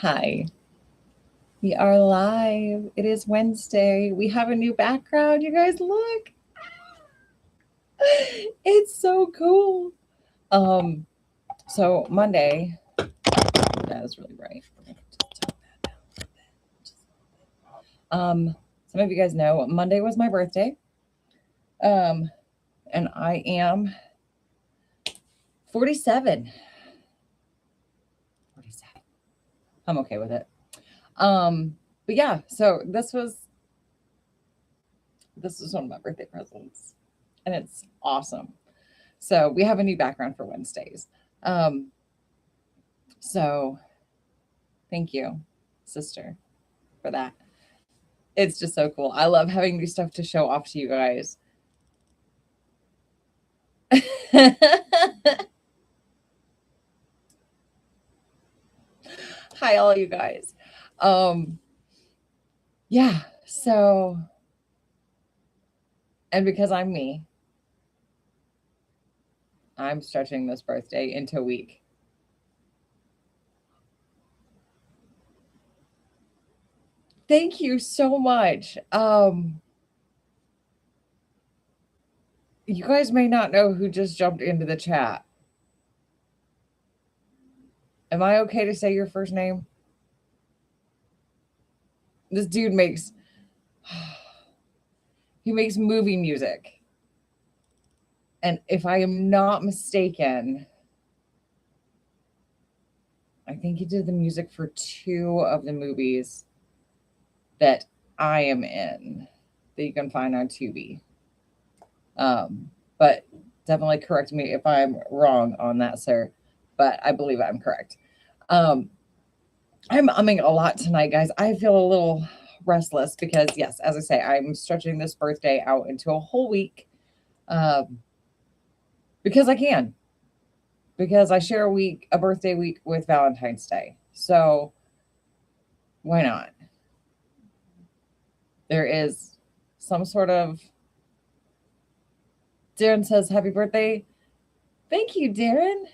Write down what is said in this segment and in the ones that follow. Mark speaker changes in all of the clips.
Speaker 1: Hi. We are live. It is Wednesday. We have a new background. You guys look. It's so cool. So Monday, that is really bright. Some of you guys know Monday was my birthday. And I am 47. 47. I'm okay with it. But yeah, so this was one of my birthday presents. And it's awesome. So we have a new background for Wednesdays. So thank you, sister, for that. It's just so cool. I love having new stuff to show off to you guys. Hi, all you guys. Yeah, so, and because I'm me, I'm stretching this birthday into a week. Thank you so much. You guys may not know who just jumped into the chat. Am I okay to say your first name? This dude makes he makes movie music. And if I am not mistaken, I think he did the music for 2 of the movies that I am in that you can find on Tubi. But definitely correct me if I'm wrong on that, sir. But I believe I'm correct. I'm umming a lot tonight, guys. I feel a little restless because, yes, as I say, I'm stretching this birthday out into a whole week because I can. Because I share a birthday week with Valentine's Day. So why not? There is some sort of. Darren says, happy birthday. Thank you, Darren.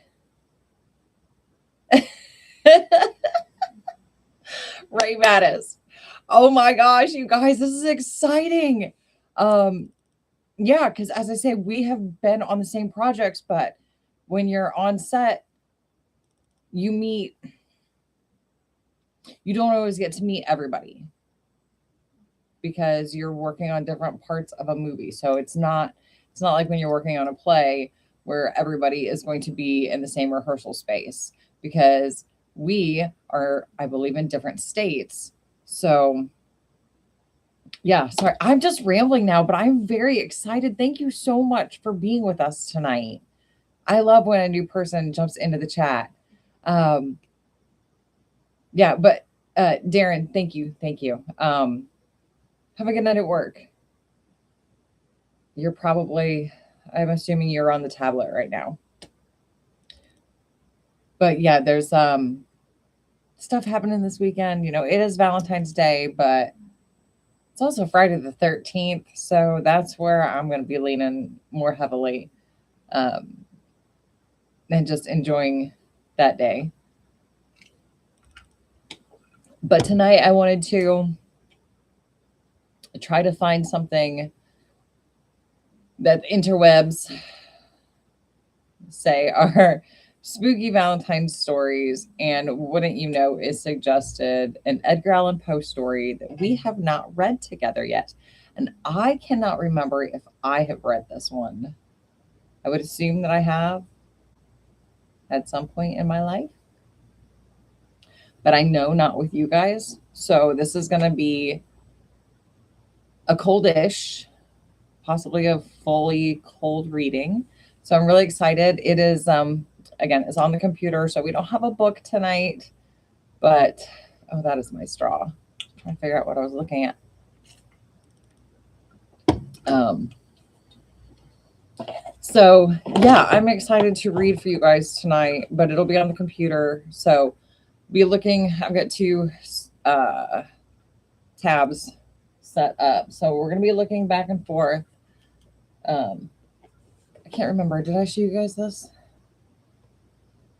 Speaker 1: Ray Mattis. Oh my gosh, you guys, this is exciting. Yeah, because as I say, we have been on the same projects, but when you're on set, you don't always get to meet everybody because you're working on different parts of a movie. So it's not like when you're working on a play where everybody is going to be in the same rehearsal space because we are, I believe, in different states. So yeah, sorry, I'm just rambling now, but I'm very excited. Thank you so much for being with us tonight. I love when a new person jumps into the chat. Yeah, but Darren, thank you. Have a good night at work. You're probably, I'm assuming you're on the tablet right now. But yeah, there's stuff happening this weekend. You know, it is Valentine's Day, but it's also Friday the 13th. So that's where I'm going to be leaning more heavily and just enjoying that day. But tonight I wanted to try to find something that interwebs say are spooky Valentine's stories, and wouldn't you know, is suggested an Edgar Allan Poe story that we have not read together yet. And I cannot remember if I have read this one. I would assume that I have at some point in my life, but I know not with you guys. So this is going to be a coldish, possibly a fully cold reading. So I'm really excited. It is again, it's on the computer, so we don't have a book tonight. But oh, that is my straw. I'm trying to figure out what I was looking at. So yeah, I'm excited to read for you guys tonight, but it'll be on the computer. So be looking. I've got 2 tabs set up, so we're gonna be looking back and forth. I can't remember. Did I show you guys this?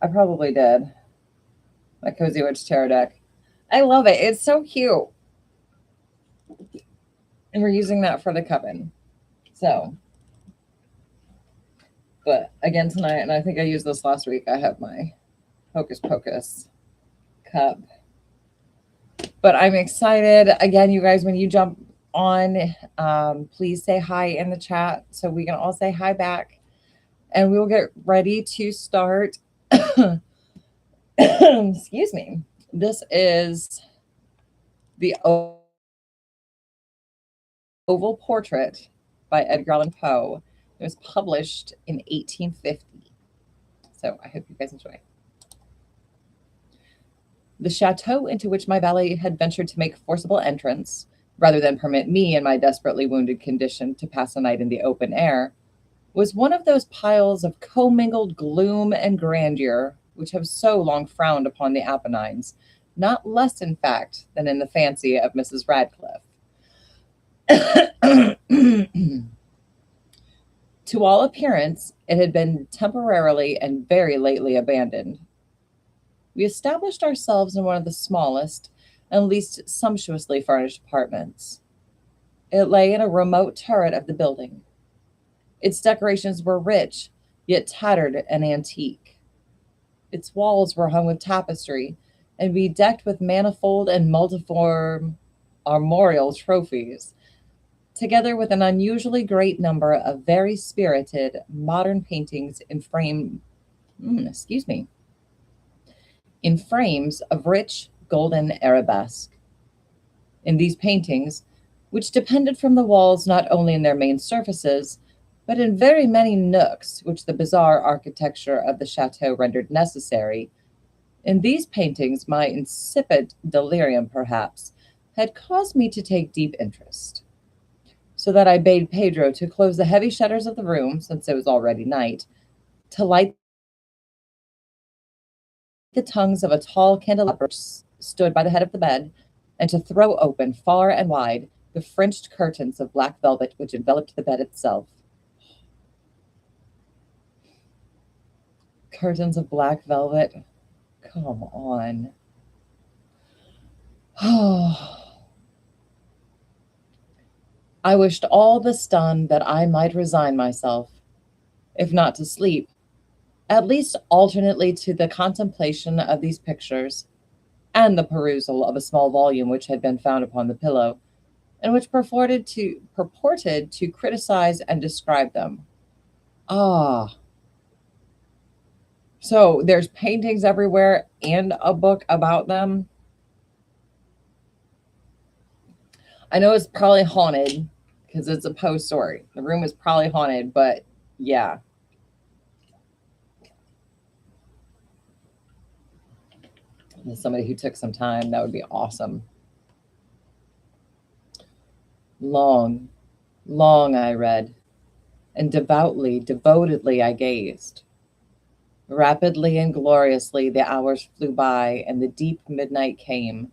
Speaker 1: I probably did. My Cozy Witch Tarot deck. I love it. It's so cute. And we're using that for the coven. So, but again tonight, and I think I used this last week, I have my Hocus Pocus cup. But I'm excited. Again, you guys, when you jump on, please say hi in the chat so we can all say hi back. And we will get ready to start. Excuse me. This is the Oval Portrait by Edgar Allan Poe. It was published in 1850. So I hope you guys enjoy. The chateau into which my valet had ventured to make forcible entrance, rather than permit me in my desperately wounded condition to pass a night in the open air, was one of those piles of commingled gloom and grandeur which have so long frowned upon the Apennines, not less in fact than in the fancy of Mrs. Radcliffe. To all appearance, it had been temporarily and very lately abandoned. We established ourselves in one of the smallest and least sumptuously furnished apartments. It lay in a remote turret of the building. Its decorations were rich, yet tattered and antique. Its walls were hung with tapestry and bedecked with manifold and multiform armorial trophies, together with an unusually great number of very spirited modern paintings in frames of rich golden arabesque. In these paintings, which depended from the walls not only in their main surfaces, but in very many nooks which the bizarre architecture of the chateau rendered necessary, in these paintings my insipid delirium, perhaps, had caused me to take deep interest, so that I bade Pedro to close the heavy shutters of the room, since it was already night, to light the tongues of a tall candelabra stood by the head of the bed, and to throw open far and wide the fringed curtains of black velvet which enveloped the bed itself. Curtains of black velvet? Come on. I wished all this done that I might resign myself, if not to sleep, at least alternately to the contemplation of these pictures and the perusal of a small volume which had been found upon the pillow, and which purported to criticize and describe them. Ah. So there's paintings everywhere and a book about them. I know it's probably haunted because it's a Poe story. The room is probably haunted, but yeah. As somebody who took some time, that would be awesome. Long, long I read, and devotedly I gazed. Rapidly and gloriously the hours flew by, and the deep midnight came.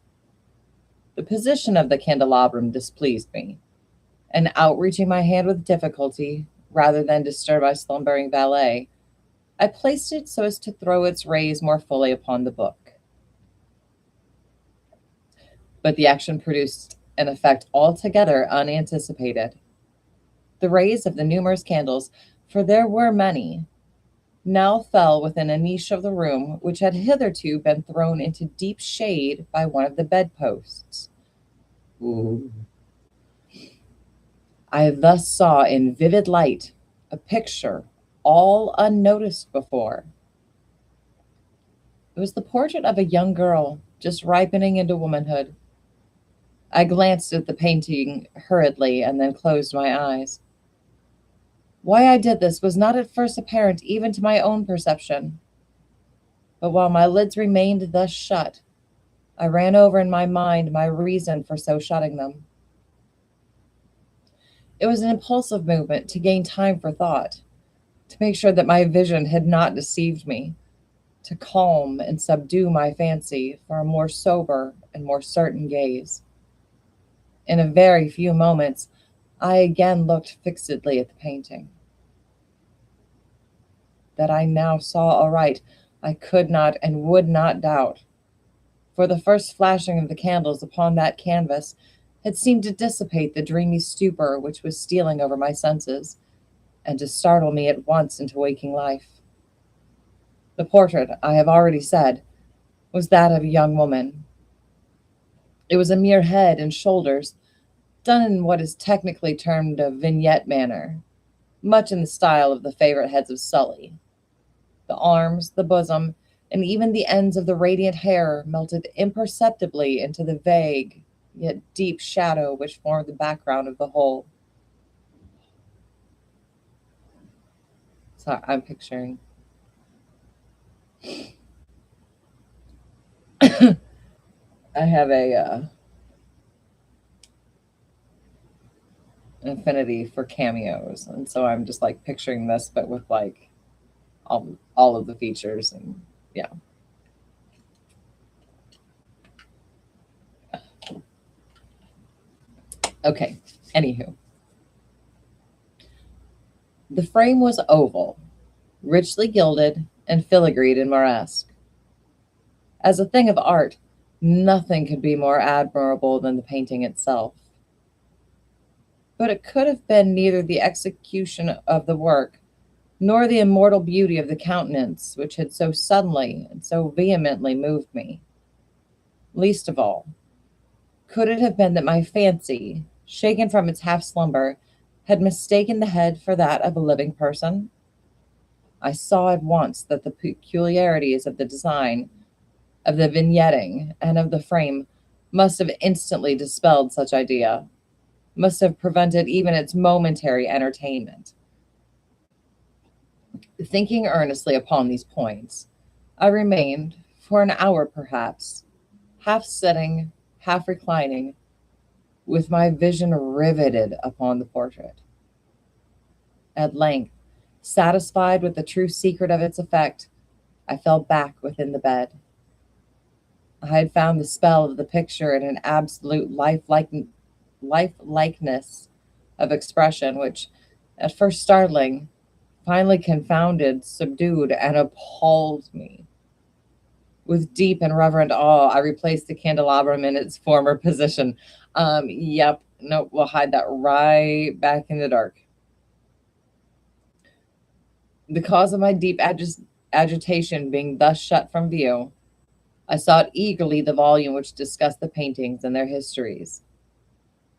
Speaker 1: The position of the candelabrum displeased me, and outreaching my hand with difficulty, rather than disturb my slumbering valet, I placed it so as to throw its rays more fully upon the book. But the action produced an effect altogether unanticipated. The rays of the numerous candles, for there were many, now fell within a niche of the room which had hitherto been thrown into deep shade by one of the bedposts. Ooh. I thus saw in vivid light a picture all unnoticed before. It was the portrait of a young girl just ripening into womanhood. I glanced at the painting hurriedly and then closed my eyes. Why I did this was not at first apparent even to my own perception. But while my lids remained thus shut, I ran over in my mind my reason for so shutting them. It was an impulsive movement to gain time for thought, to make sure that my vision had not deceived me, to calm and subdue my fancy for a more sober and more certain gaze. In a very few moments, I again looked fixedly at the painting. That I now saw aright, I could not and would not doubt. For the first flashing of the candles upon that canvas had seemed to dissipate the dreamy stupor which was stealing over my senses, and to startle me at once into waking life. The portrait, I have already said, was that of a young woman. It was a mere head and shoulders, done in what is technically termed a vignette manner, much in the style of the favorite heads of Sully. The arms, the bosom, and even the ends of the radiant hair melted imperceptibly into the vague, yet deep shadow which formed the background of the whole. So I'm picturing. I have a an affinity for cameos, and so I'm just like picturing this, but with like all of the features, and yeah. Okay. Anywho, the frame was oval, richly gilded, and filigreed in Moresque. As a thing of art, nothing could be more admirable than the painting itself. But it could have been neither the execution of the work nor the immortal beauty of the countenance which had so suddenly and so vehemently moved me. Least of all, could it have been that my fancy, shaken from its half slumber, had mistaken the head for that of a living person? I saw at once that the peculiarities of the design, of the vignetting, and of the frame must have instantly dispelled such idea, must have prevented even its momentary entertainment. Thinking earnestly upon these points, I remained, for an hour perhaps, half sitting, half reclining, with my vision riveted upon the portrait. At length, satisfied with the true secret of its effect, I fell back within the bed. I had found the spell of the picture in an absolute lifelikeness of expression which, at first startling, finally confounded, subdued, and appalled me. With deep and reverent awe, I replaced the candelabrum in its former position. Yep, nope, we'll hide that right back in the dark. The cause of my deep agitation being thus shut from view, I sought eagerly the volume which discussed the paintings and their histories.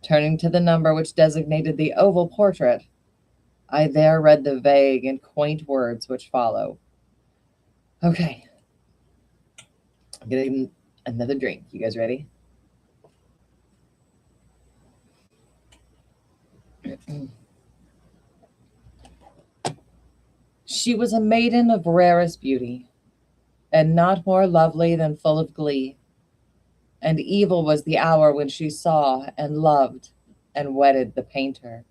Speaker 1: Turning to the number which designated the oval portrait, I there read the vague and quaint words which follow. Okay, I'm getting another drink. You guys ready? She was a maiden of rarest beauty, and not more lovely than full of glee. And evil was the hour when she saw and loved and wedded the painter.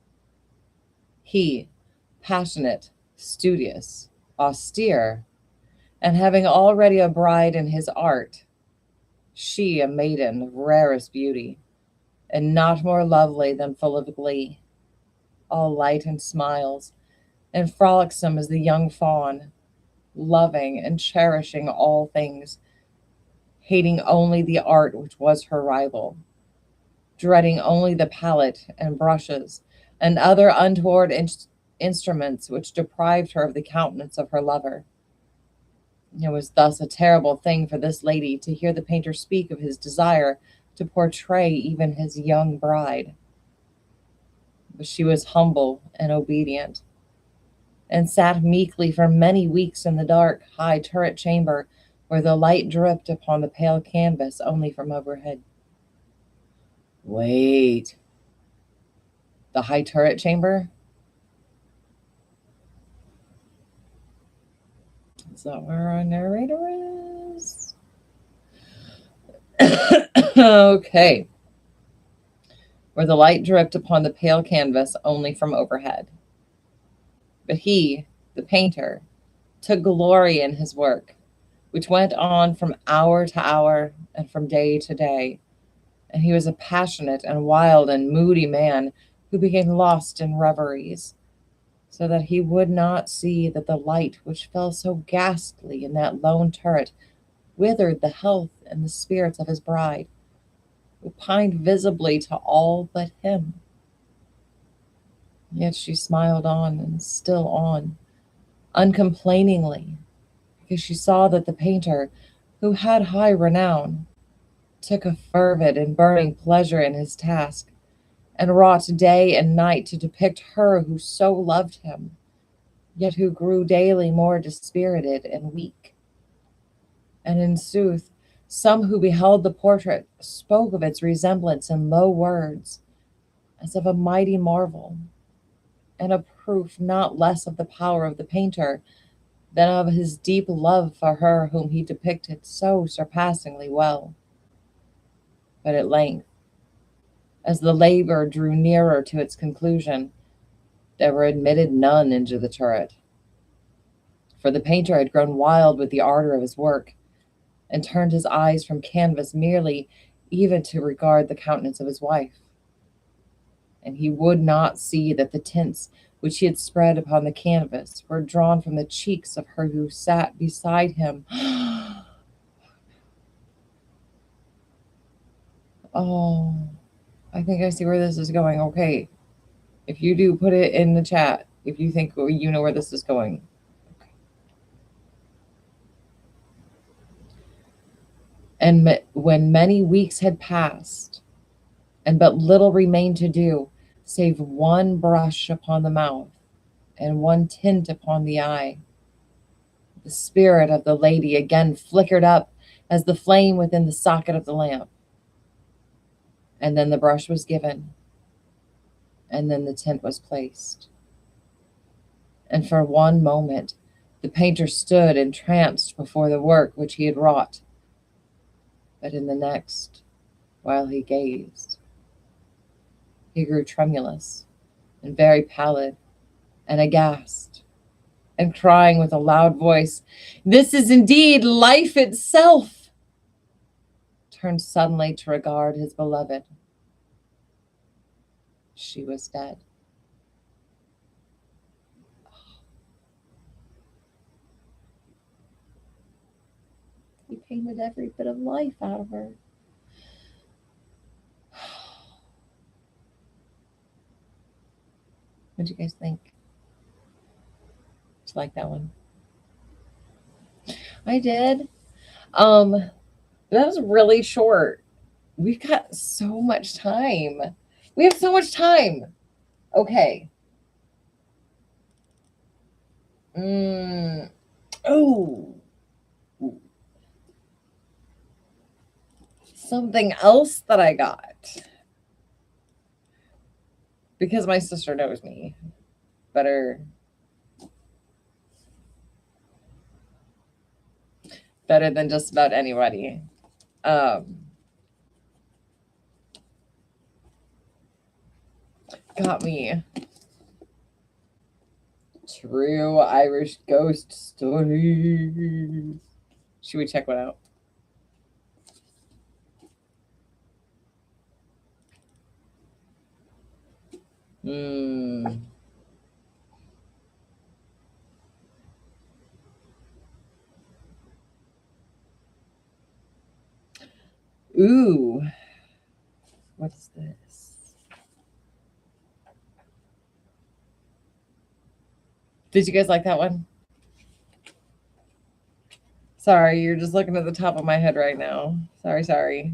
Speaker 1: He, passionate, studious, austere, and having already a bride in his art, she a maiden of rarest beauty, and not more lovely than full of glee, all light and smiles, and frolicsome as the young fawn, loving and cherishing all things, hating only the art which was her rival, dreading only the palette and brushes and other untoward instruments which deprived her of the countenance of her lover. It was thus a terrible thing for this lady to hear the painter speak of his desire to portray even his young bride. But she was humble and obedient, and sat meekly for many weeks in the dark, high turret chamber where the light dripped upon the pale canvas only from overhead. Wait. The high turret chamber? Is that where our narrator is? Okay. Where the light dripped upon the pale canvas only from overhead. But he, the painter, took glory in his work, which went on from hour to hour and from day to day. And he was a passionate and wild and moody man who became lost in reveries, so that he would not see that the light which fell so ghastly in that lone turret withered the health and the spirits of his bride, who pined visibly to all but him. Yet she smiled on and still on, uncomplainingly, because she saw that the painter, who had high renown, took a fervid and burning pleasure in his task, and wrought day and night to depict her who so loved him, yet who grew daily more dispirited and weak. And in sooth, some who beheld the portrait spoke of its resemblance in low words, as of a mighty marvel, and a proof not less of the power of the painter than of his deep love for her whom he depicted so surpassingly well. But at length, as the labor drew nearer to its conclusion, there were admitted none into the turret, for the painter had grown wild with the ardor of his work, and turned his eyes from canvas merely even to regard the countenance of his wife. And he would not see that the tints which he had spread upon the canvas were drawn from the cheeks of her who sat beside him. Oh, I think I see where this is going. Okay, if you do, put it in the chat if you think you know where this is going. Okay. And when many weeks had passed, and but little remained to do, save one brush upon the mouth and one tint upon the eye, the spirit of the lady again flickered up as the flame within the socket of the lamp. And then the brush was given, and then the tint was placed. And for one moment, the painter stood entranced before the work which he had wrought. But in the next, while he gazed, he grew tremulous and very pallid and aghast, and crying with a loud voice, "This is indeed life itself!" turned suddenly to regard his beloved. She was dead. He painted every bit of life out of her. What do you guys think? Did you like that one? I did. That was really short. We've got so much time. We have so much time. Okay. Oh. Something else that I got. Because my sister knows me better than just about anybody. Got me. True Irish ghost stories. Should we check one out? Ooh. What is this? Did you guys like that one? Sorry, you're just looking at the top of my head right now. Sorry.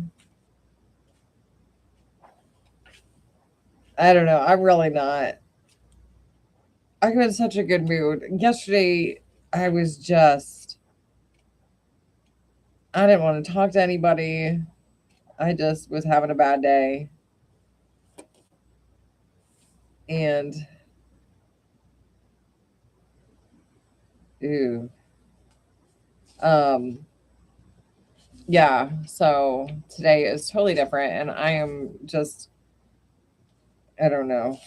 Speaker 1: I don't know. I'm really not. I'm in such a good mood. Yesterday, I didn't want to talk to anybody. I just was having a bad day. And, ooh. Yeah, so today is totally different. And I am just, I don't know.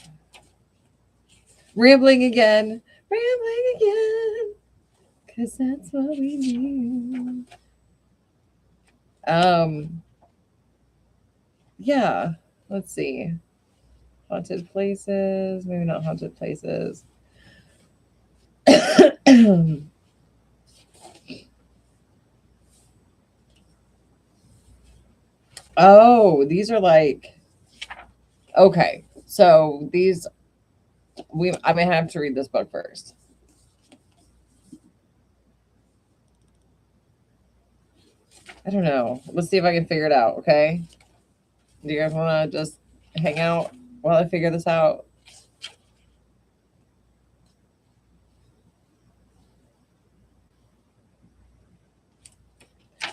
Speaker 1: Rambling again. Because that's what we do. Yeah, let's see. Haunted places, maybe not haunted places. Oh, these are like, okay. So these, I may have to read this book first. I don't know. Let's see if I can figure it out. Okay. Do you guys want to just hang out while I figure this out?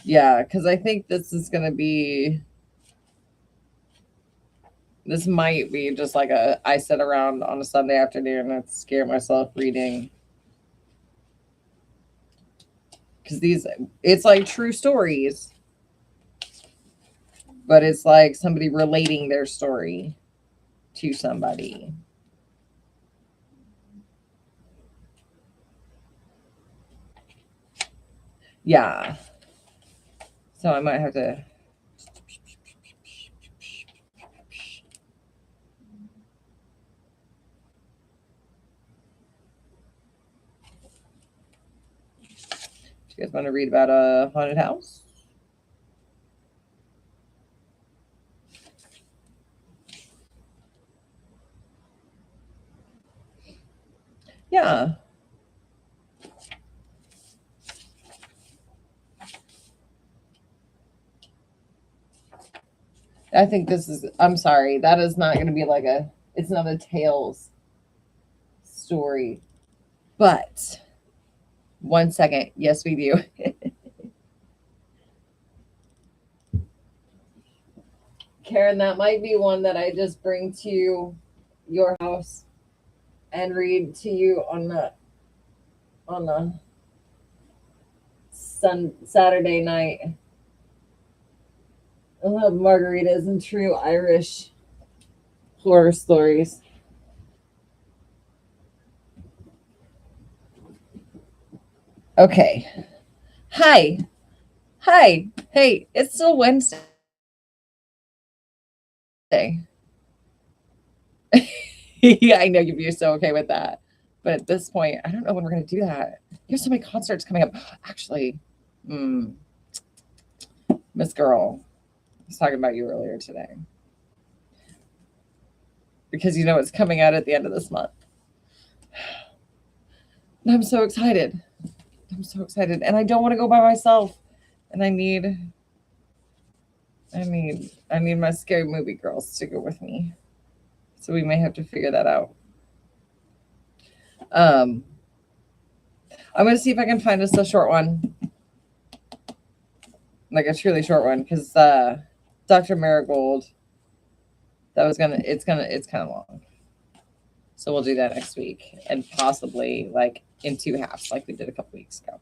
Speaker 1: Yeah, because I think this is going to be, this might be just like I sit around on a Sunday afternoon and scare myself reading. Because it's like true stories, but it's like somebody relating their story to somebody. Yeah. So I might have to. Do you guys want to read about a haunted house? Yeah. I think this is, I'm sorry, that is not going to be like it's not a tales story. But one second. Yes, we do. Karen, that might be one that I just bring to your house and read to you on the Saturday night. I'll have margaritas and true Irish horror stories. Okay. Hi. Hi. Hey, it's still Wednesday. Yeah, I know you're so okay with that. But at this point, I don't know when we're going to do that. You have so many concerts coming up. Actually, Miss Girl, I was talking about you earlier today. Because you know it's coming out at the end of this month. And I'm so excited. I'm so excited. And I don't want to go by myself. And I need my scary movie girls to go with me. So we may have to figure that out. I'm gonna see if I can find us a short one. Like a truly short one, because Dr. Marigold, it's kind of long. So we'll do that next week and possibly like in two halves, like we did a couple weeks ago.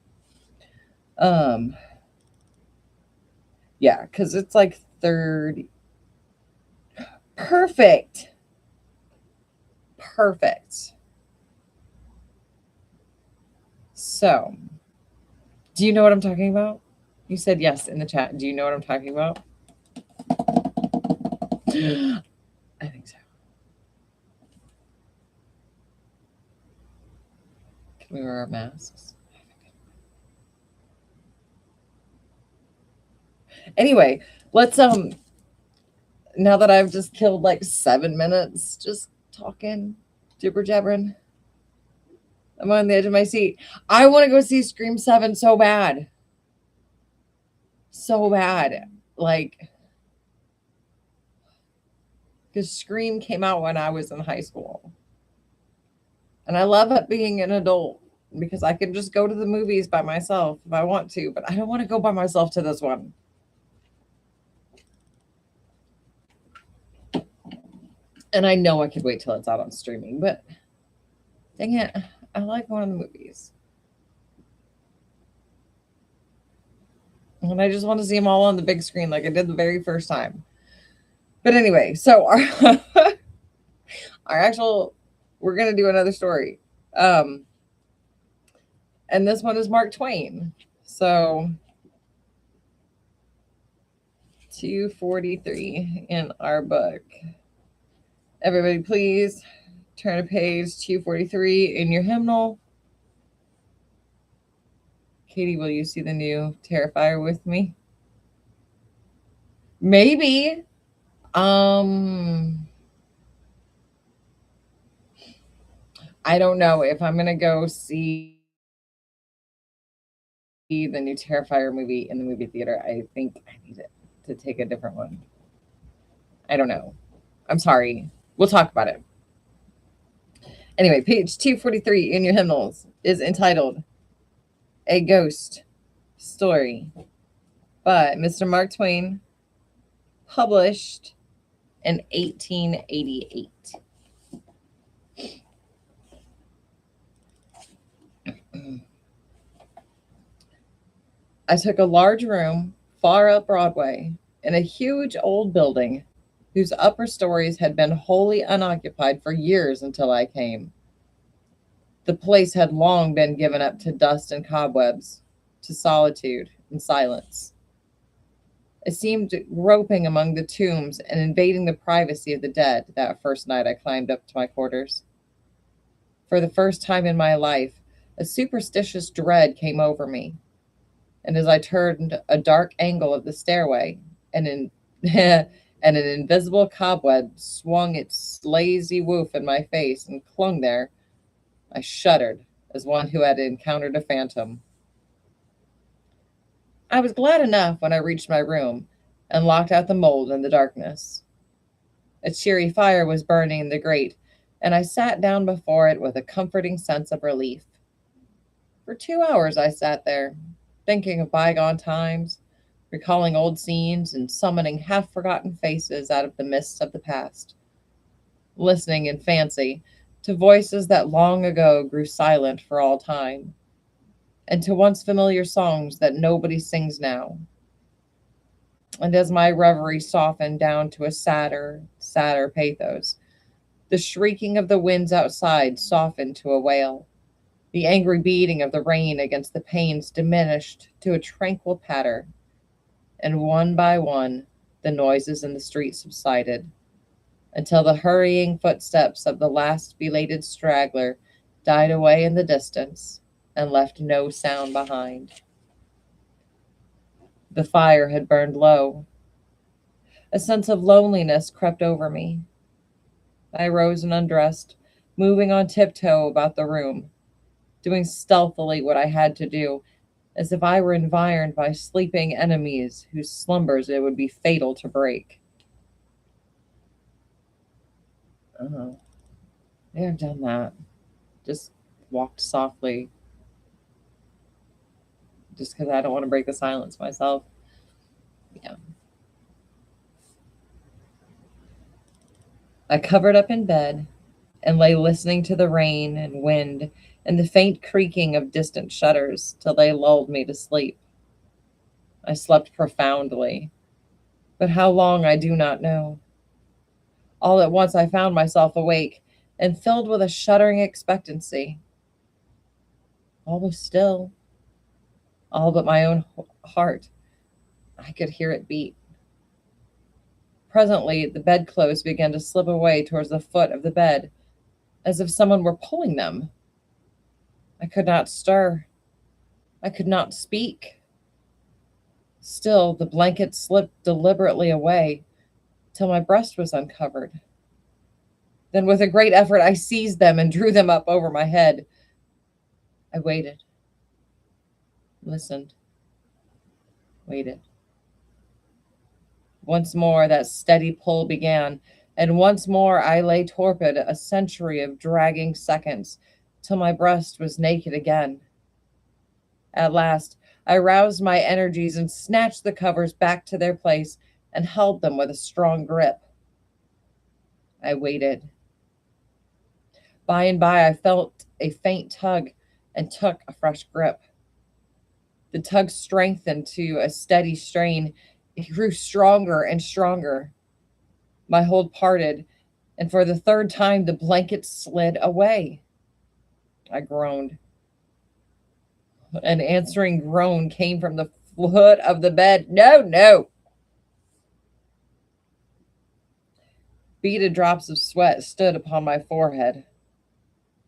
Speaker 1: Yeah, because it's like 30. Perfect. So, do you know what I'm talking about? You said yes in the chat. Do you know what I'm talking about? I think so. Can we wear our masks? Anyway, let's now that I've just killed like 7 minutes just talking, jibber jabbering, I'm on the edge of my seat. I want to go see Scream 7 so bad. So bad. Like, because Scream came out when I was in high school. And I love it being an adult because I can just go to the movies by myself if I want to, but I don't want to go by myself to this one. And I know I could wait till it's out on streaming, but dang it, I like going to the movies. And I just want to see them all on the big screen like I did the very first time. But anyway, so our actual, we're going to do another story. And this one is Mark Twain. So 243 in our book. Everybody, please turn to page 243 in your hymnal. Katie, will you see the new Terrifier with me? Maybe. Um, I don't know if I'm gonna go see the new Terrifier movie in the movie theater. I think I need it to take a different one. I don't know. I'm sorry. We'll talk about it. Anyway, page 243 in your hymnals is entitled A Ghost Story by Mr. Mark Twain, published in 1888. I took a large room far up Broadway in a huge old building whose upper stories had been wholly unoccupied for years until I came. The place had long been given up to dust and cobwebs, to solitude and silence. I seemed groping among the tombs and invading the privacy of the dead that first night I climbed up to my quarters. For the first time in my life, a superstitious dread came over me, and as I turned a dark angle of the stairway, and an invisible cobweb swung its lazy woof in my face and clung there, I shuddered as one who had encountered a phantom. I was glad enough when I reached my room and locked out the mold in the darkness. A cheery fire was burning in the grate, and I sat down before it with a comforting sense of relief. For 2 hours I sat there, thinking of bygone times, recalling old scenes, and summoning half forgotten faces out of the mists of the past, listening in fancy to voices that long ago grew silent for all time, and to once familiar songs that nobody sings now. And as my reverie softened down to a sadder pathos, the shrieking of the winds outside softened to a wail. The angry beating of the rain against the panes diminished to a tranquil patter, and one by one the noises in the street subsided, until the hurrying footsteps of the last belated straggler died away in the distance and left no sound behind. The fire had burned low. A sense of loneliness crept over me. I rose and undressed, moving on tiptoe about the room, doing stealthily what I had to do, as if I were environed by sleeping enemies whose slumbers it would be fatal to break. Uh, yeah, I've done that. Just walked softly, just because I don't want to break the silence myself. Yeah. I covered up in bed and lay listening to the rain and wind and the faint creaking of distant shutters till they lulled me to sleep. I slept profoundly, but how long I do not know. All at once I found myself awake and filled with a shuddering expectancy. All was still, all but my own heart. I could hear it beat. Presently, the bedclothes began to slip away towards the foot of the bed, as if someone were pulling them. I could not stir. I could not speak. Still, the blanket slipped deliberately away till my breast was uncovered. Then, with a great effort, I seized them and drew them up over my head. I waited, listened, waited. Once more that steady pull began, and once more I lay torpid a century of dragging seconds till my breast was naked again. At last, I roused my energies and snatched the covers back to their place and held them with a strong grip. I waited. By and by, I felt a faint tug and took a fresh grip. The tug strengthened to a steady strain. It grew stronger and stronger. My hold parted, and for the third time the blanket slid away. I groaned. An answering groan came from the foot of the bed. No, no! Beaded drops of sweat stood upon my forehead.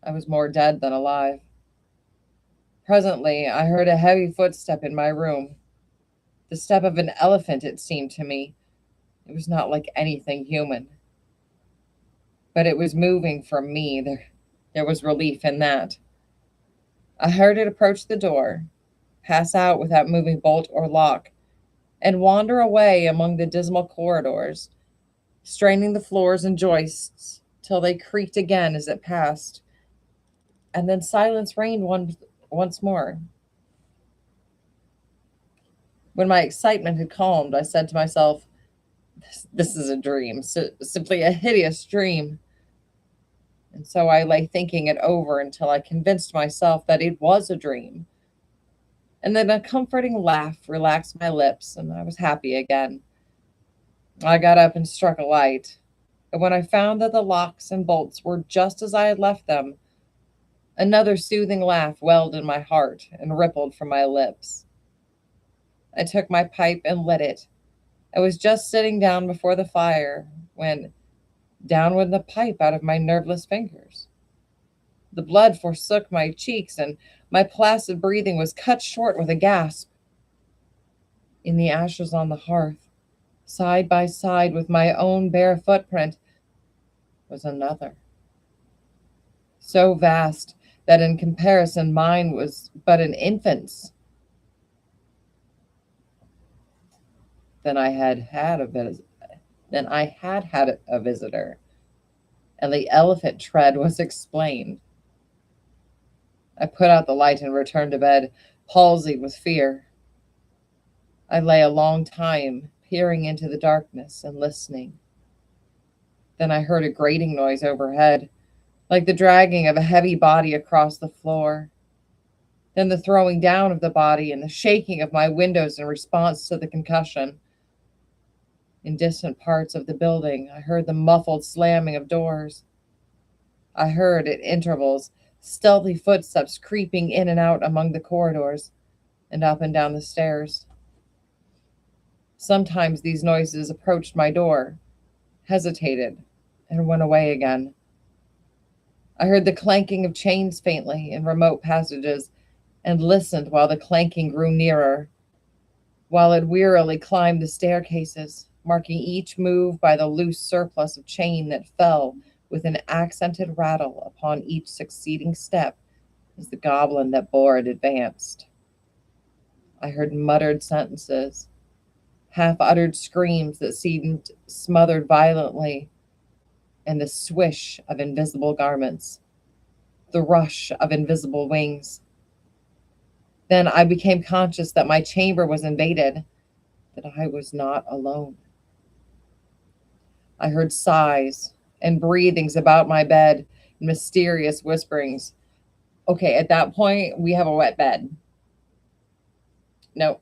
Speaker 1: I was more dead than alive. Presently, I heard a heavy footstep in my room. The step of an elephant, it seemed to me, It was not like anything human, but it was moving from me. There was relief in that. I heard it approach the door, pass out without moving bolt or lock, and wander away among the dismal corridors, straining the floors and joists till they creaked again as it passed, and then silence reigned once more. When my excitement had calmed, I said to myself, this is a dream, simply a hideous dream. And so I lay thinking it over until I convinced myself that it was a dream. And then a comforting laugh relaxed my lips, and I was happy again. I got up and struck a light. And when I found that the locks and bolts were just as I had left them, another soothing laugh welled in my heart and rippled from my lips. I took my pipe and lit it. I was just sitting down before the fire when down went the pipe out of my nerveless fingers. The blood forsook my cheeks, and my placid breathing was cut short with a gasp. In the ashes on the hearth, side by side with my own bare footprint, was another, so vast that in comparison mine was but an infant's. Then I had had a visitor, and the elephant tread was explained. I put out the light and returned to bed, palsied with fear. I lay a long time, peering into the darkness and listening. Then I heard a grating noise overhead, like the dragging of a heavy body across the floor. Then the throwing down of the body and the shaking of my windows in response to the concussion. In distant parts of the building, I heard the muffled slamming of doors. I heard, at intervals, stealthy footsteps creeping in and out among the corridors and up and down the stairs. Sometimes these noises approached my door, hesitated, and went away again. I heard the clanking of chains faintly in remote passages and listened while the clanking grew nearer, while it wearily climbed the staircases, marking each move by the loose surplus of chain that fell with an accented rattle upon each succeeding step as the goblin that bore it advanced. I heard muttered sentences, half-uttered screams that seemed smothered violently, and the swish of invisible garments, the rush of invisible wings. Then I became conscious that my chamber was invaded, that I was not alone. I heard sighs and breathings about my bed, and mysterious whisperings. Okay, at that point, we have a wet bed. No,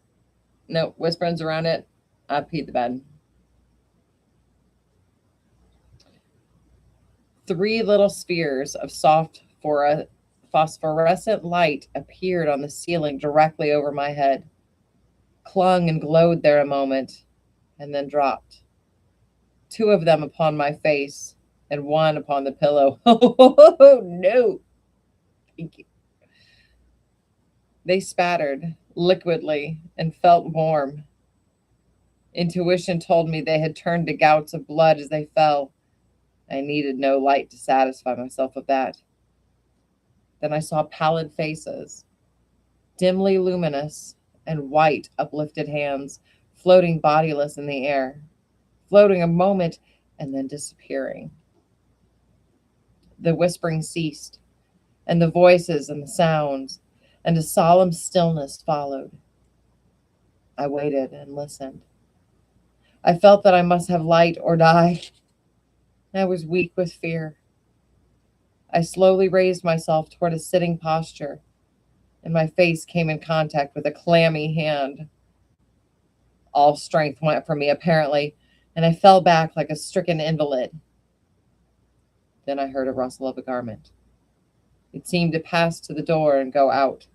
Speaker 1: whisperings around it. I peed the bed. 3 little spheres of soft phosphorescent light appeared on the ceiling directly over my head, clung and glowed there a moment, and then dropped. 2 of them upon my face, and 1 upon the pillow. Oh, no. Thank you. They spattered liquidly and felt warm. Intuition told me they had turned to gouts of blood as they fell. I needed no light to satisfy myself of that. Then I saw pallid faces, dimly luminous, and white uplifted hands floating bodiless in the air, floating a moment and then disappearing. The whispering ceased, and the voices and the sounds, and a solemn stillness followed. I waited and listened. I felt that I must have light or die. I was weak with fear. I slowly raised myself toward a sitting posture, and my face came in contact with a clammy hand. All strength went from me, apparently, and I fell back like a stricken invalid. Then I heard a rustle of a garment. It seemed to pass to the door and go out.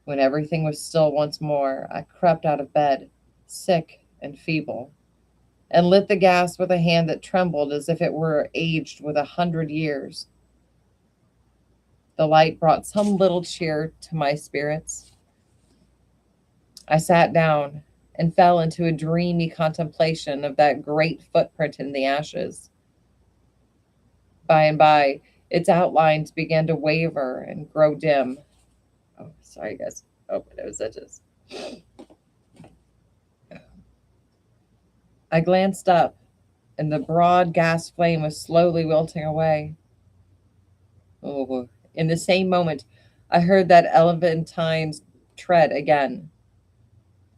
Speaker 1: When everything was still once more, I crept out of bed, sick and feeble, and lit the gas with a hand that trembled as if it were aged with 100 years. The light brought some little cheer to my spirits. I sat down and fell into a dreamy contemplation of that great footprint in the ashes. By and by, its outlines began to waver and grow dim. Oh, sorry, guys. Oh, my nose itches. I glanced up, and the broad gas flame was slowly wilting away. Oh, in the same moment, I heard that elephantine's tread again.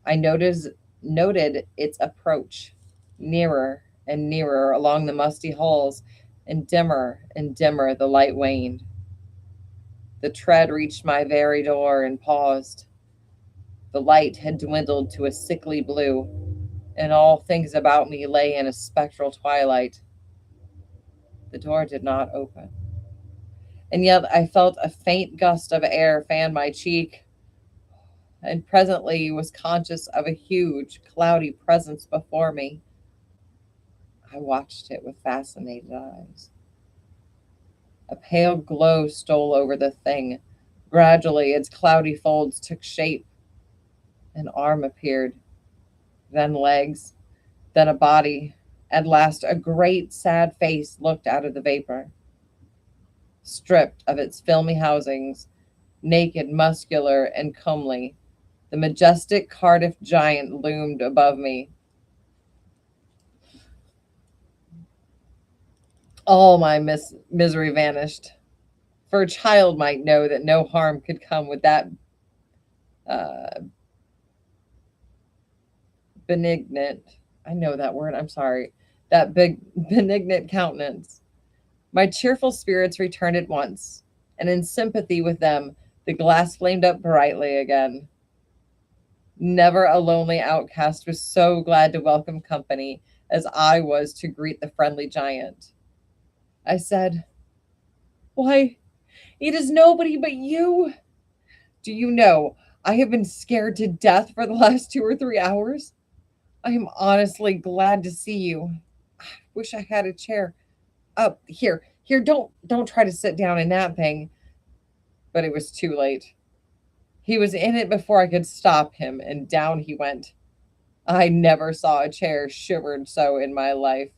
Speaker 1: I noted its approach, nearer and nearer along the musty halls, and dimmer the light waned. The tread reached my very door and paused. The light had dwindled to a sickly blue, and all things about me lay in a spectral twilight. The door did not open, and yet I felt a faint gust of air fan my cheek, and presently was conscious of a huge, cloudy presence before me. I watched it with fascinated eyes. A pale glow stole over the thing. Gradually, its cloudy folds took shape. An arm appeared, then legs, then a body. At last, a great, sad face looked out of the vapor. Stripped of its filmy housings, naked, muscular, and comely, the majestic Cardiff giant loomed above me. All my misery vanished, for a child might know that no harm could come with that uh, benignant, I know that word, I'm sorry, that big benignant countenance. My cheerful spirits returned at once, and in sympathy with them, the glass flamed up brightly again. Never a lonely outcast was so glad to welcome company as I was to greet the friendly giant. I said, "Why, it is nobody but you. Do you know, I have been scared to death for the last 2 or 3 hours. I am honestly glad to see you. I wish I had a chair. Here, don't try to sit down in that thing." But it was too late. He was in it before I could stop him, and down he went. I never saw a chair shivered so in my life.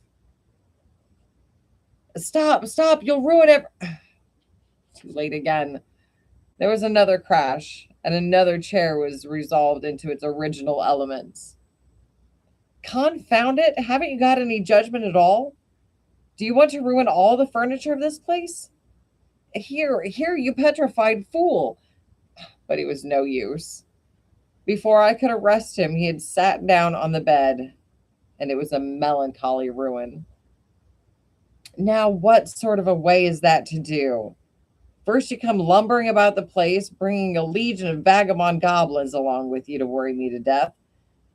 Speaker 1: Stop, you'll ruin it. Too late again. There was another crash, and another chair was resolved into its original elements. Confound it, haven't you got any judgment at all? Do you want to ruin all the furniture of this place? Here, you petrified fool. But it was no use. Before I could arrest him, he had sat down on the bed, and it was a melancholy ruin. Now, what sort of a way is that to do? First, you come lumbering about the place, bringing a legion of vagabond goblins along with you to worry me to death.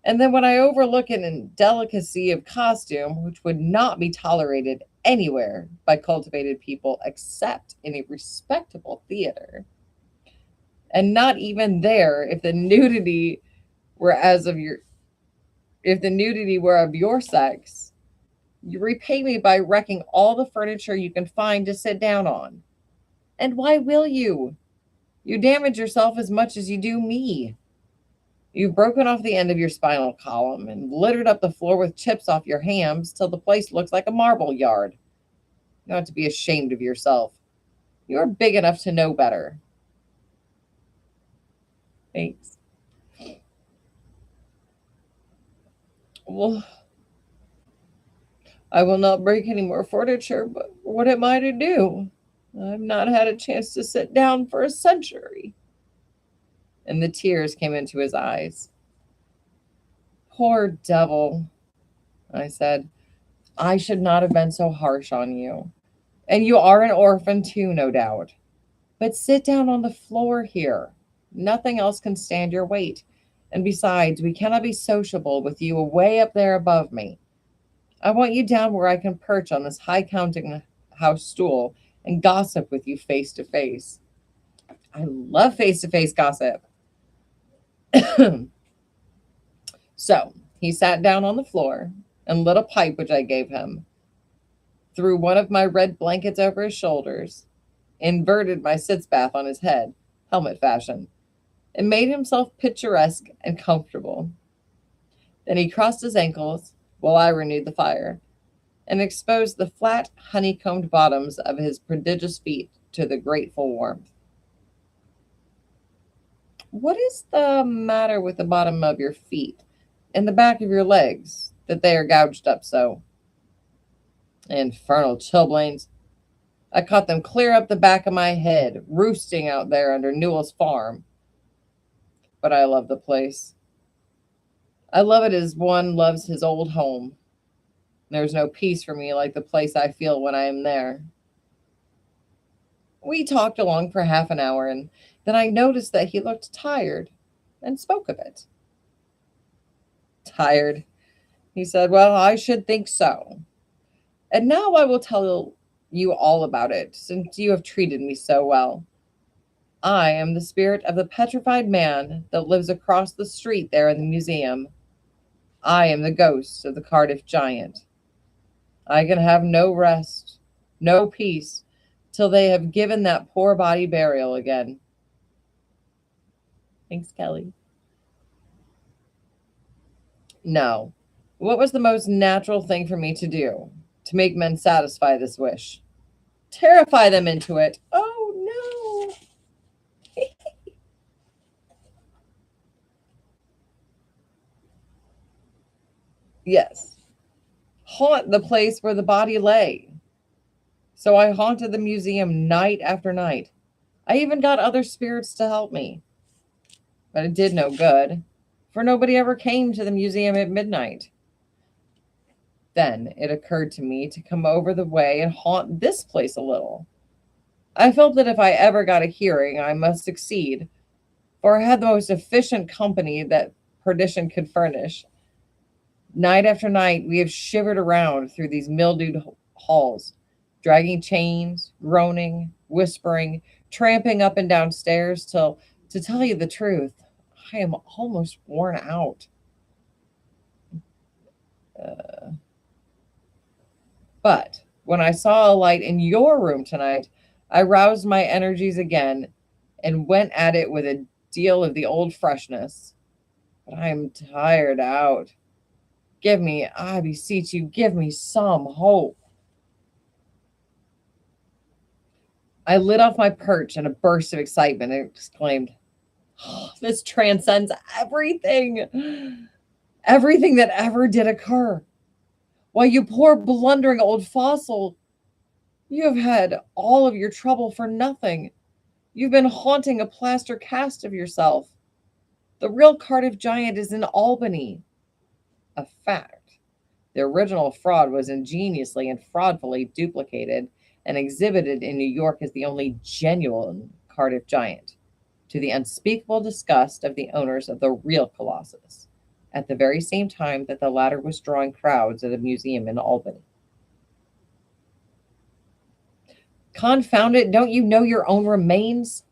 Speaker 1: And then when I overlook an indelicacy of costume, which would not be tolerated anywhere by cultivated people except in a respectable theater, and not even there if the nudity were of your sex, you repay me by wrecking all the furniture you can find to sit down on. And why will you? You damage yourself as much as you do me. You've broken off the end of your spinal column and littered up the floor with chips off your hams till the place looks like a marble yard. You ought to be ashamed of yourself. You're big enough to know better. Thanks. Well, I will not break any more furniture, but what am I to do? I've not had a chance to sit down for a century. And the tears came into his eyes. Poor devil, I said. I should not have been so harsh on you. And you are an orphan too, no doubt. But sit down on the floor here. Nothing else can stand your weight. And besides, we cannot be sociable with you way up there above me. I want you down where I can perch on this high counting house stool and gossip with you face to face. I love face to face gossip. So he sat down on the floor and lit a pipe which I gave him, threw one of my red blankets over his shoulders, inverted my sitz bath on his head, helmet fashion, and made himself picturesque and comfortable. Then he crossed his ankles while I renewed the fire and exposed the flat, honeycombed bottoms of his prodigious feet to the grateful warmth. What is the matter with the bottom of your feet and the back of your legs that they are gouged up so? Infernal chilblains. I caught them clear up the back of my head, roosting out there under Newell's farm. But I love the place. I love it as one loves his old home. There's no peace for me like the place I feel when I am there. We talked along for half an hour, and then I noticed that he looked tired and spoke of it. Tired, he said. Well, I should think so. And now I will tell you all about it, since you have treated me so well. I am the spirit of the petrified man that lives across the street there in the museum. I am the ghost of the Cardiff giant. I can have no rest, no peace, till they have given that poor body burial again. Thanks, Kelly. No. What was the most natural thing for me to do to make men satisfy this wish? Terrify them into it. Oh, no. Yes. Haunt the place where the body lay. So I haunted the museum night after night. I even got other spirits to help me. But it did no good, for nobody ever came to the museum at midnight. Then it occurred to me to come over the way and haunt this place a little. I felt that if I ever got a hearing, I must succeed, for I had the most efficient company that perdition could furnish. Night after night, we have shivered around through these mildewed halls, dragging chains, groaning, whispering, tramping up and down stairs till, to tell you the truth, I am almost worn out. But when I saw a light in your room tonight, I roused my energies again and went at it with a deal of the old freshness. But I am tired out. Give me, I beseech you, give me some hope. I lit off my perch in a burst of excitement and exclaimed, oh, this transcends everything, everything that ever did occur. Why, you poor blundering old fossil, you have had all of your trouble for nothing. You've been haunting a plaster cast of yourself. The real Cardiff giant is in Albany. A fact. The original fraud was ingeniously and fraudfully duplicated and exhibited in New York as the only genuine Cardiff giant, to the unspeakable disgust of the owners of the real Colossus, at the very same time that the latter was drawing crowds at a museum in Albany. Confound it, don't you know your own remains?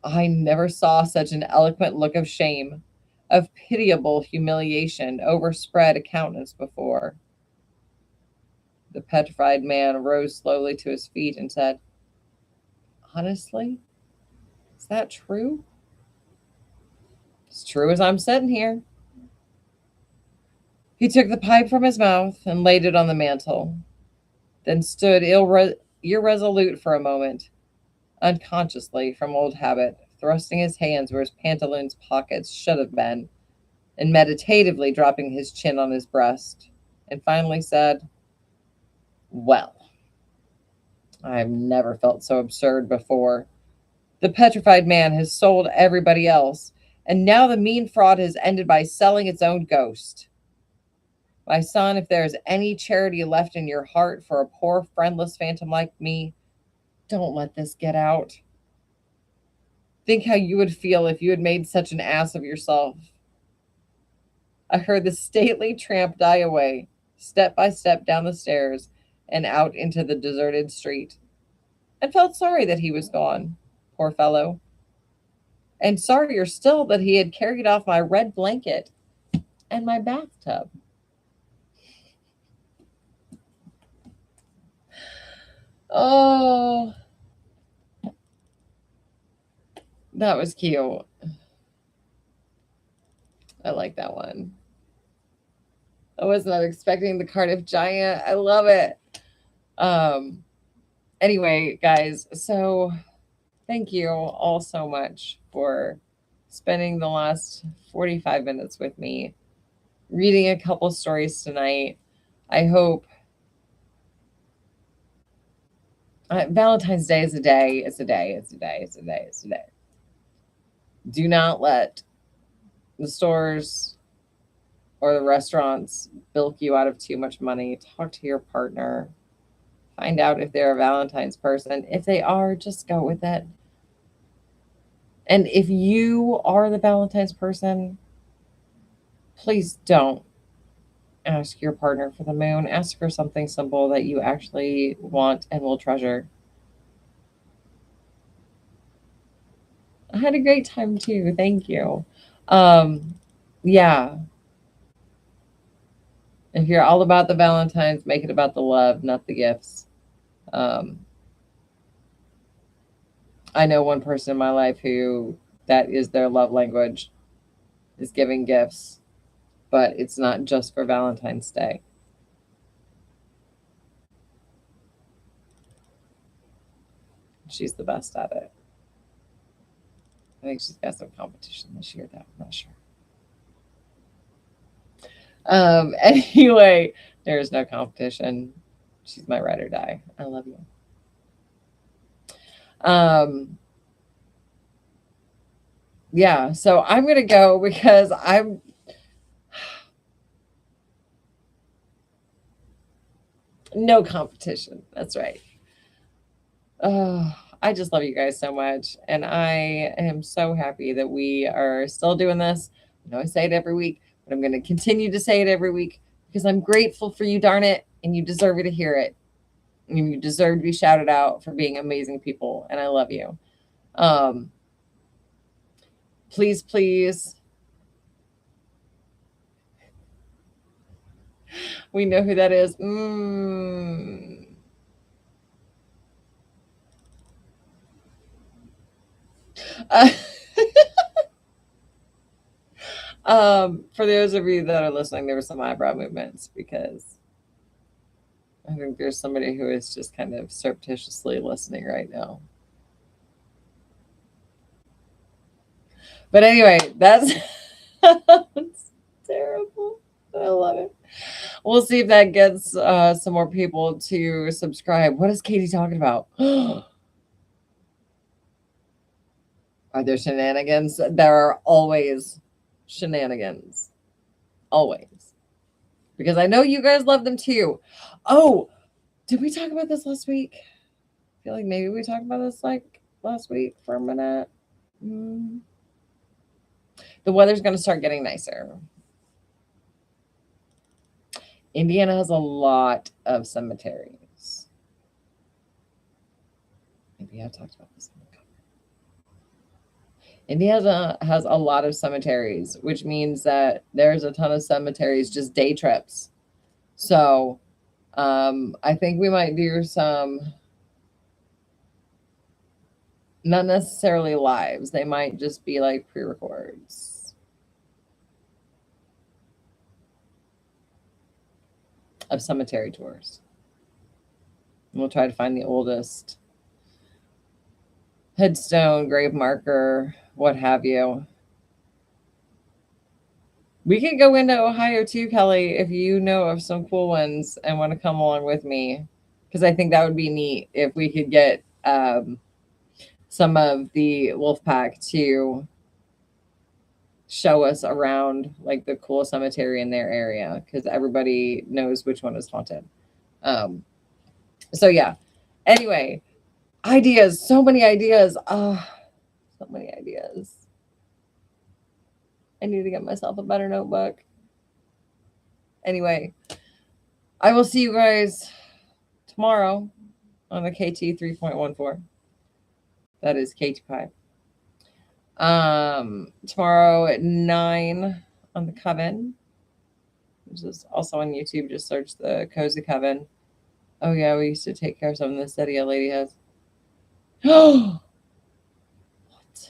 Speaker 1: I never saw such an eloquent look of shame, of pitiable humiliation overspread a countenance before. The petrified man rose slowly to his feet and said, honestly, is that true? It's true as I'm sitting here. He took the pipe from his mouth and laid it on the mantel, then stood irresolute for a moment, unconsciously from old habit, thrusting his hands where his pantaloons' pockets should have been, and meditatively dropping his chin on his breast, and finally said, well, I've never felt so absurd before. The petrified man has sold everybody else, and now the mean fraud has ended by selling its own ghost. My son, if there is any charity left in your heart for a poor, friendless phantom like me, don't let this get out. Think how you would feel if you had made such an ass of yourself. I heard the stately tramp die away, step by step down the stairs and out into the deserted street, and felt sorry that he was gone, poor fellow, and sorrier still that he had carried off my red blanket and my bathtub. Oh, that was cute. I like that one. I was not expecting the Cardiff Giant. I love it. Um, anyway, guys, so thank you all so much for spending the last 45 minutes with me, reading a couple stories tonight. I hope Valentine's Day is a day. It's a day. It's a day. It's a day. It's a day. Do not let the stores or the restaurants bilk you out of too much money. Talk to your partner. Find out if they're a Valentine's person. If they are, just go with it. And if you are the Valentine's person, please don't ask your partner for the moon. Ask for something simple that you actually want and will treasure. I had a great time too. Thank you. Um, yeah. If you're all about the Valentine's, make it about the love, not the gifts. Um, I know one person in my life who that is their love language is giving gifts, but it's not just for Valentine's Day. She's the best at it. I think she's got some competition this year, though. I'm not sure. Anyway, there is no competition. She's my ride or die. I love you. Yeah, so I'm gonna go because I'm no competition. That's right. I just love you guys so much. And I am so happy that we are still doing this. I know I say it every week, but I'm going to continue to say it every week because I'm grateful for you, darn it. And you deserve to hear it. And you deserve to be shouted out for being amazing people. And I love you. Please, please. We know who that is. For those of you that are listening, there were some eyebrow movements because I think there's somebody who is just kind of surreptitiously listening right now. But anyway, that's terrible. I love it. We'll see if that gets some more people to subscribe. What is Katie talking about? Are there shenanigans? There are always shenanigans. Always. Because I know you guys love them too. Oh, did we talk about this last week? I feel like maybe we talked about this like last week for a minute. The weather's going to start getting nicer. Indiana has a lot of cemeteries. Maybe I talked about this. Indiana has a lot of cemeteries, which means that there's a ton of cemeteries, just day trips. So I think we might do some, not necessarily lives. They might just be like pre-records of cemetery tours. And we'll try to find the oldest headstone, grave marker, what have you. We could go into Ohio too, Kelly, if you know of some cool ones and want to come along with me, because I think that would be neat if we could get some of the wolf pack to show us around like the cool cemetery in their area, because everybody knows which one is haunted. So yeah. Anyway, ideas, so many ideas. So many ideas. I need to get myself a better notebook. Anyway, I will see you guys tomorrow on the KT 3.14. That is KT Pi. Tomorrow at 9 on the Coven, which is also on YouTube. Just search the Cozy Coven. Oh yeah, we used to take care of something this steady a lady has. Oh, what?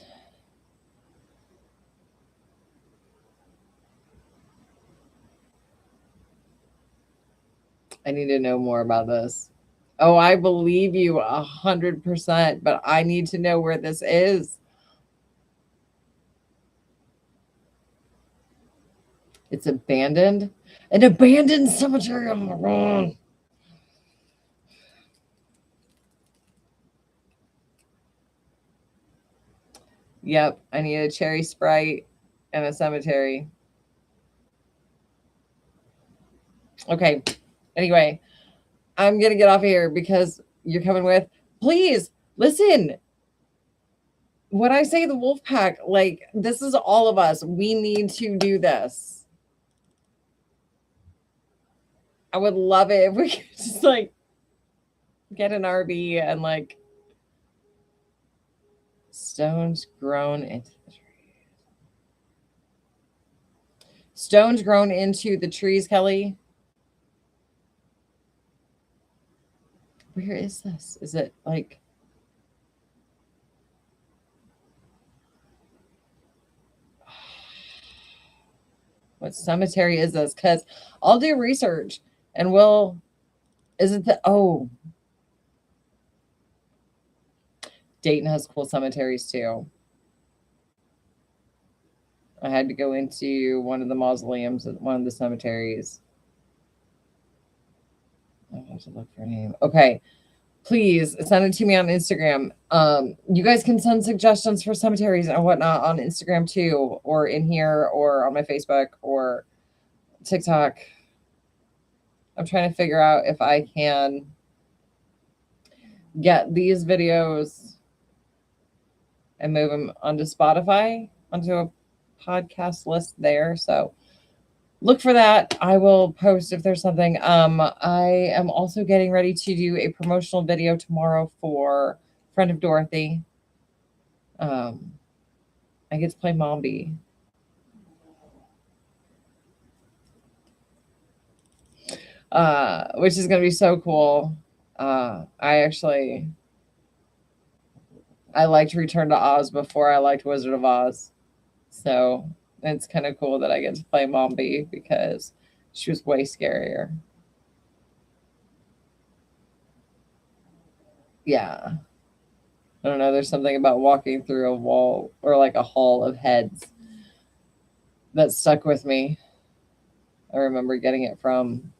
Speaker 1: I need to know more about this. Oh, I believe you 100%, but I need to know where this is. It's abandoned. An abandoned cemetery. Oh my God. Yep, I need a cherry Sprite and a cemetery. Okay. Anyway, I'm gonna get off of here because you're coming with. Please listen. When I say the wolf pack, like this is all of us. We need to do this. I would love it if we could just like get an RV and like stones grown into the trees. Stones grown into the trees, Kelly. Where is this? Is it like what cemetery is this? Because I'll do research and we'll. Is it the. Oh, Dayton has cool cemeteries too. I had to go into one of the mausoleums at one of the cemeteries. I have to look for a name. Okay. Please send it to me on Instagram. You guys can send suggestions for cemeteries and whatnot on Instagram too, or in here, or on my Facebook or TikTok. I'm trying to figure out if I can get these videos and move them onto Spotify, onto a podcast list there. So look for that. I will post if there's something. I am also getting ready to do a promotional video tomorrow for Friend of Dorothy. I get to play Mombi. Which is gonna be so cool. I liked Return to Oz before I liked Wizard of Oz. So it's kind of cool that I get to play Mombi because she was way scarier. Yeah. I don't know. There's something about walking through a wall or like a hall of heads that stuck with me. I remember getting it from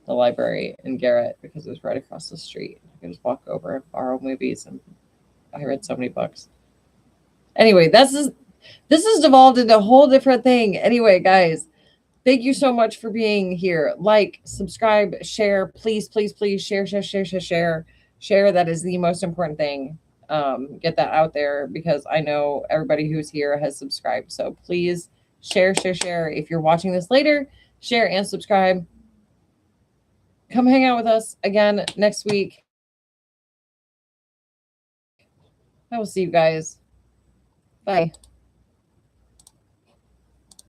Speaker 1: the library in Garrett because it was right across the street. I could just walk over and borrow movies, and I read so many books. Anyway, this has devolved into a whole different thing. Anyway, guys, thank you so much for being here. Like, subscribe, share, please, please, please share, share, share, share, share, share. That is the most important thing. Get that out there because I know everybody who's here has subscribed. So please share, share, share. If you're watching this later, share and subscribe. Come hang out with us again next week. I will see you guys. Bye.